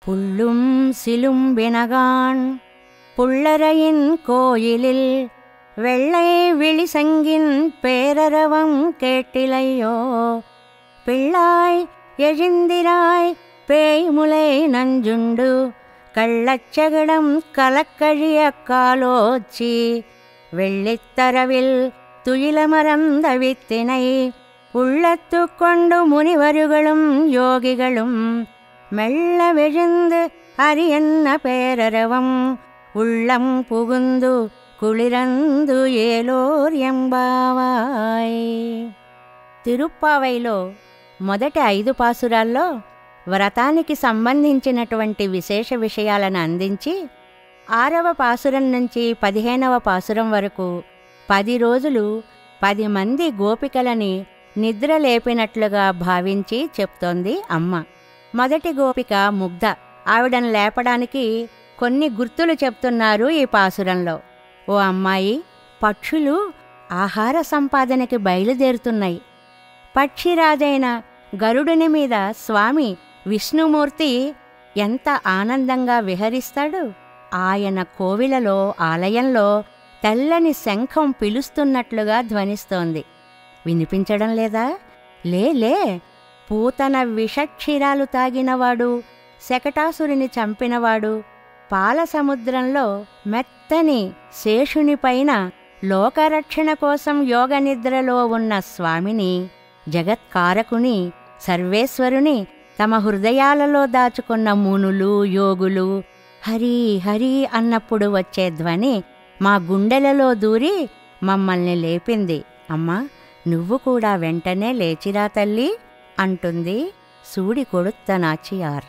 புள்ளும் சிலும்பினகான் புள்ளரையின் கோயிலில் வெள்ளை விழிசங்கின் பேரரவம் கேட்டிலையோ. பிள்ளாய் எழுந்திராய் பேய்முலை நஞ்சுண்டு கள்ளச்சகடம் கலக்கழிய காலோச்சி வெள்ளித்தரவில் துயிலமரந்த வித்தினை உள்ளத்து கொண்டு முனிவர்களும் யோகிகளும் மெல்ல விழுந்து அரியன்ன பேரரவம் உள்ளம் புகுந்து కుళిరందు ఏలోర్ ఎంబావాయ్. తిరుప్పావైలో మొదటి 5 పాసురాల్లో వ్రతానికి సంబంధించినటువంటి విశేష విషయాలను అందించి 6వ పాసురం నుంచి 15వ పాసురం వరకు 10 రోజులు 10 మంది గోపికలని నిద్రలేపినట్లుగా భావించి చెప్తోంది అమ్మ. మొదటి గోపిక ముగ్ధ. ఆవిడను లేపడానికి కొన్ని గుర్తులు చెప్తున్నారు ఈ పాసురంలో. ఓ అమ్మాయి, పక్షులు ఆహార సంపాదనకి బయలుదేరుతున్నాయి. పక్షిరాజైన గరుడుని మీద స్వామి విష్ణుమూర్తి ఎంత ఆనందంగా విహరిస్తాడు. ఆయన కోవిలలో ఆలయంలో తెల్లని శంఖం పిలుస్తున్నట్లుగా ధ్వనిస్తోంది. వినిపించడం లేదా? లే, పూతన విషక్షీరాలు తాగినవాడు, శకటాసురుని చంపినవాడు, పాల సముద్రంలో మెత్తని శేషునిపైన లోకరక్షణ కోసం యోగనిద్రలో ఉన్న స్వామిని, జగత్కారకుని, సర్వేశ్వరుని తమ హృదయాలలో దాచుకున్న మునులు, యోగులు హరి హరి అన్నప్పుడు వచ్చే ధ్వని మా గుండెలలో దూరి మమ్మల్ని లేపింది. అమ్మా, నువ్వు కూడా వెంటనే లేచిరా తల్లి అంటుంది సూడి కొడుత్త నాచియార్.